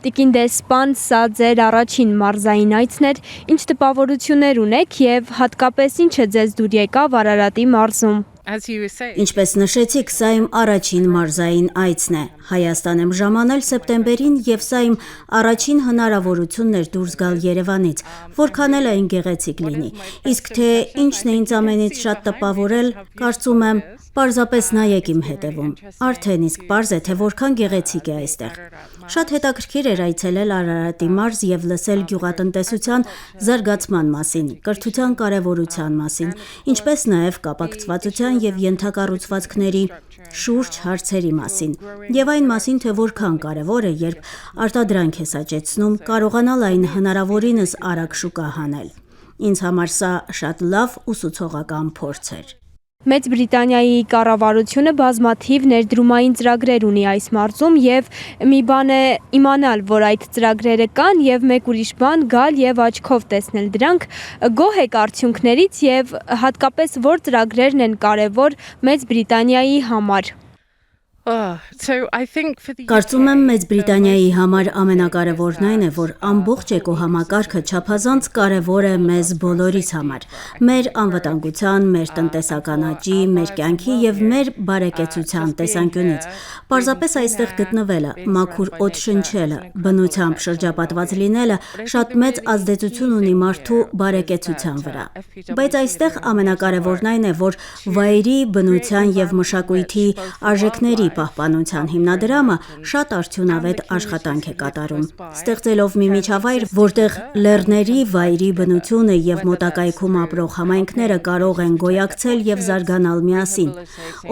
Տիկին դեսպան, սա ձեր առաջին մարզային այցն էր, ինչ տպավորություններ ունեք եւ հատկապես ինչը ձեզ դուր եկավ Արարատի մարզում։ Ինչպես նշեցիք, սա իմ առաջին մարզային այցն է։ Հայաստան եմ ժամանել սեպտեմբերին եւ սա իմ առաջին հնարավորությունն էր դուրս գալ Երևանից, որքան էլ այն գեղեցիկ լինի։ Իսկ թե ինչն է ինձ ամենից շատ տպավորել, կարծում եմ, պարզապես նայեք իմ հետևում։ Արդեն իսկ պարզ է, թե որքան գեղեցիկ է այստեղ։ Շատ հետաքրքիր էր այցելել Արարատի մարզ եւ լսել գյուղատնտեսության զարգացման մասին, կրթության կարեւորության մասին, ինչպես նաեւ կապակցվածության եւ ենթակառուցվածքների շուրջ հարցերի մասին եւ այն մասին, թե որքան կարեւոր է, երբ արտադրանք ես աճեցնում, կարողանալ այն հնարավորինս արագ շուկա հանել։ Ինձ համար սա շատ լավ ուսուցողական փորձ էր։ Մեծ Բրիտանիայի կառավարությունը բազմաթիվ ներդրումային ծրագրեր ունի այս մարզում եւ մի բան է իմանալ, որ այդ ծրագրերը կան եւ մեկ ուրիշ բան գալ եւ աչքով տեսնել դրանք։ Գոհ եք արդյունքներից եւ հատկապես որ ծրագրերն են կարեւոր Մեծ Բրիտանիայի համար։ Կարծում եմ Մեծ Բրիտանիայի համար ամենակարևորն այն է, որ ամբողջ էկոհամակարգը չափազանց կարևոր է մեզ բոլորիս համար, մեր անվտանգության, մեր տնտեսական աճի, մեր կյանքի եւ մեր բարեկեցության տեսանկյունից։ Պարզապես այստեղ գտնվելը, մաքուր օդ շնչելը, բնությամբ շրջապատված լինելը շատ մեծ ազդեցություն ունի մարդու բարեկեցության վրա։ Բայց այստեղ ամենակարևորն այն է, որ վայրի, բնության եւ մշակույթի արժեքների պահպանության հիմնադրամը շատ արդյունավետ աշխատանք է կատարում, ստեղծելով մի միջավայր, որտեղ լեռների, վայրի բնությունը եւ մոտակայքում ապրող համայնքները կարող են գոյակցել եւ զարգանալ միասին։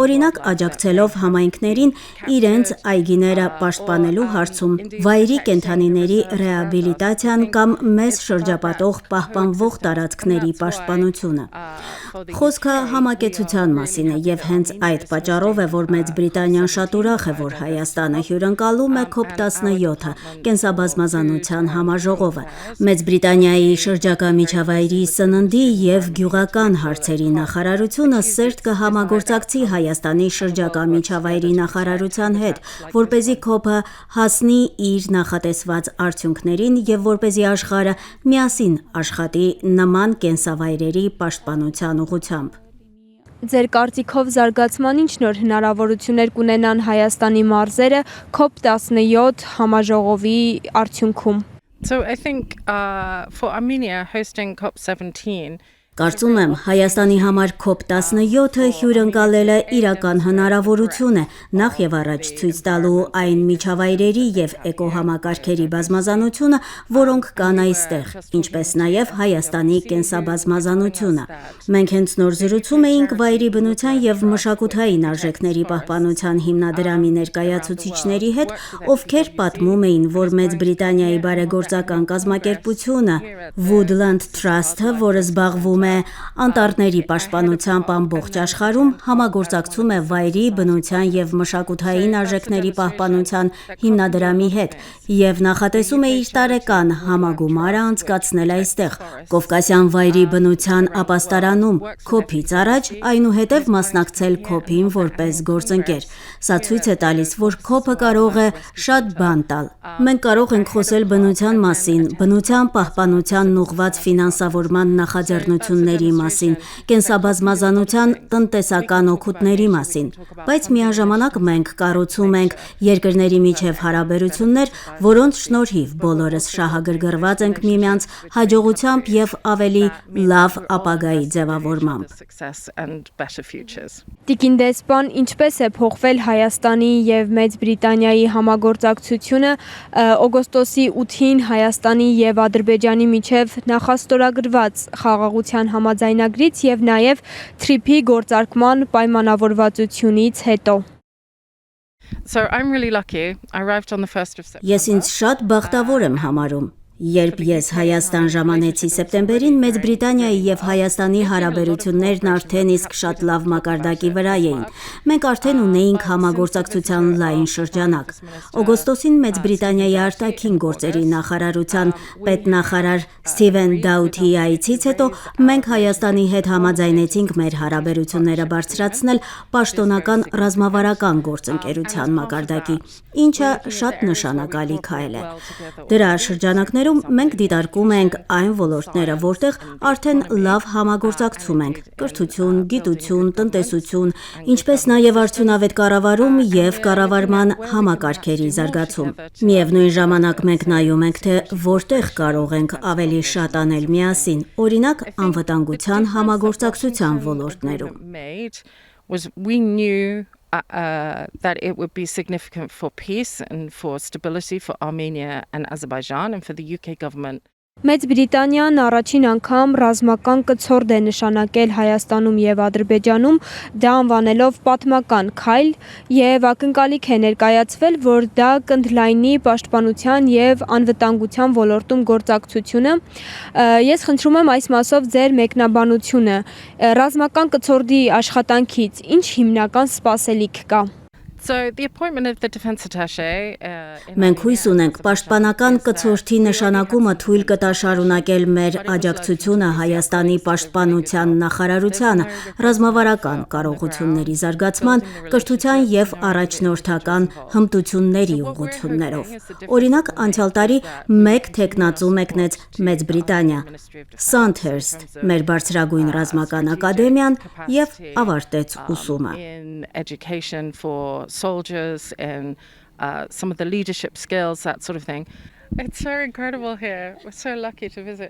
Օրինակ, աջակցելով համայնքներին իրենց այգիները պաշտպանելու հարցում, վայրի կենդանիների ռեաբիլիտացիան կամ մեզ շրջապատող պահպանվող տարածքների պաշտպանությունը։ Խոսքը համակեցության մասին է եւ հենց այդ պատճառով է, որ Մեծ Բրիտանիան շատ ուրախ է, որ Հայաստանը հյուրընկալում է COP17 կենսաբազմազանության համաժողովը։ Մեծ Բրիտանիայի շրջակա միջավայրի, սննդի եւ գյուղական հարցերի նախարարությունը սերտ կհամագործակցի Հայաստանի շրջակա միջավայրի նախարարության հետ, որպեսզի COP-ը հասնի իր նախատեսված արդյունքներին եւ որպեսզի աշխարհը միասին աշխատի նման կենսավայրերի պաշտպանության ուղղությամբ։ Ձեր կարծիքով զարգացման ինչ նոր հնարավորություններ կունենան Հայաստանի մարզերը COP17 համաժողովի արդյունքում։ Կարծում եմ, Հայաստանի համար COP17-ը հյուրընկալելը իրական հնարավորություն է, նախ եւ առաջ ցույց տալու այն միջավայրերի եւ էկոհամակարգերի բազմազանությունը, որոնք կան այստեղ, ինչպես նաեւ Հայաստանի կենսաբազմազանությունը։ Մենք հենց նոր զրուցում էինք վայրի բնության եւ մշակութային արժեքների պահպանության հիմնադրամի ներկայացուցիչների հետ, ովքեր պատմում էին, որ Մեծ Բրիտանիայի բարեգործական կազմակերպությունը Woodland Trust-ը, որը զբաղվում է անտառների պաշտպանությամբ ամբողջ աշխարհում, համագործակցում է վայրի, բնության եւ մշակութային արժեքների պահպանության հիմնադրամի հետ եւ նախատեսում է իր տարեկան համագումարը անցկացնել այստեղ, Կովկասյան վայրի բնության ապաստարանում, COP-ից առաջ այնուհետև մասնակցել COP-ին որպես գործընկեր։ Սա ցույց է տալիս, որ COP-ը կարող է շատ բան տալ։ Մենք կարող ենք խոսել բնության մասին, բնության պահպանությանն ուղղված ֆինանսավորման նախաձեռնությունների մասին, կենսաբազմազանության տնտեսական օգուտների մասին, բայց միաժամանակ մենք կառուցում ենք երկրների միջև հարաբերություններ, որոնց շնորհիվ բոլորս շահագրգռված ենք միմյանց հաջողությամբ եւ ավելի լավ ապագայի ձևավորմամբ։ Տիկին դեսպան, ինչպես է փոխվել Հայաստանի եւ Մեծ Բրիտանիայի համագործակցությունը օգոստոսի 8-ին Հայաստանի եւ Ադրբեջանի միջև նախաստորագրված խաղաղության համաձայնագրից եւ նաեւ թրիփի գործարկման պայմանավորվածությունից հետո։ Ես ինձ շատ բախտավոր եմ համարում։ Երբ ես Հայաստան ժամանեցի սեպտեմբերին, Մեծ Բրիտանիայի եւ Հայաստանի հարաբերություններն արդեն իսկ շատ լավ մակարդակի վրա էին։ Մենք արդեն ունեինք համագործակցության լայն շրջանակ։ Օգոստոսին Մեծ Բրիտանիայի արտաքին գործերի նախարարության պետնախարար Սթիվեն Դաութի այցից հետո մենք Հայաստանի հետ համաձայնեցինք մեր հարաբերությունները բարձրացնել պաշտոնական ռազմավարական գործընկերության մակարդակի, ինչը շատ նշանակալի քայլ է։ Դրա շրջանակներում մենք դիտարկում ենք այն ոլորտները, որտեղ արդեն լավ համագործակցում ենք՝ կրթություն, գիտություն, տնտեսություն, ինչպես նաև արդյունավետ կառավարում եւ կառավարման համակարգերի զարգացում։ Միևնույն ժամանակ մենք նայում ենք, թե որտեղ կարող ենք ավելի շատ անել միասին, օրինակ անվտանգության համագործակցության ոլորտներում։ That it would be significant for peace and for stability for Armenia and Azerbaijan and for the UK government. Մեծ Բրիտանիան առաջին անգամ ռազմական կցորդ է նշանակել Հայաստանում եւ Ադրբեջանում, դա անվանելով պատմական քայլ եւ ակնկալիք է ներկայացվել, որ դա կընդլայնի պաշտպանության եւ անվտանգության ոլորտում գործակցությունը։ Ես խնդրում եմ այս մասով ձեր մեկնաբանությունը։ Ռազմական կցորդի աշխատանքից ինչ հիմնական սպասելիք կա։ So the appointment of the defense attaché Մենք հույս ունենք պաշտպանական կցորդի նշանակումը թույլ կտա շարունակել մեր աջակցությունը Հայաստանի պաշտպանության նախարարությանը, ռազմավարական կարողությունների զարգացման, կրթության եւ առաջնորդական հմտությունների ուղղություններով։ Օրինակ, անցյալ տարի մեկ թեկնածու մեկնեց Մեծ Բրիտանիա, Sandhurst, մեր բարձրագույն ռազմական ակադեմիան եւ ավարտեց ուսումը։ Education for soldiers and some of the leadership skills, that sort of thing. It's so incredible here. We're so lucky to visit.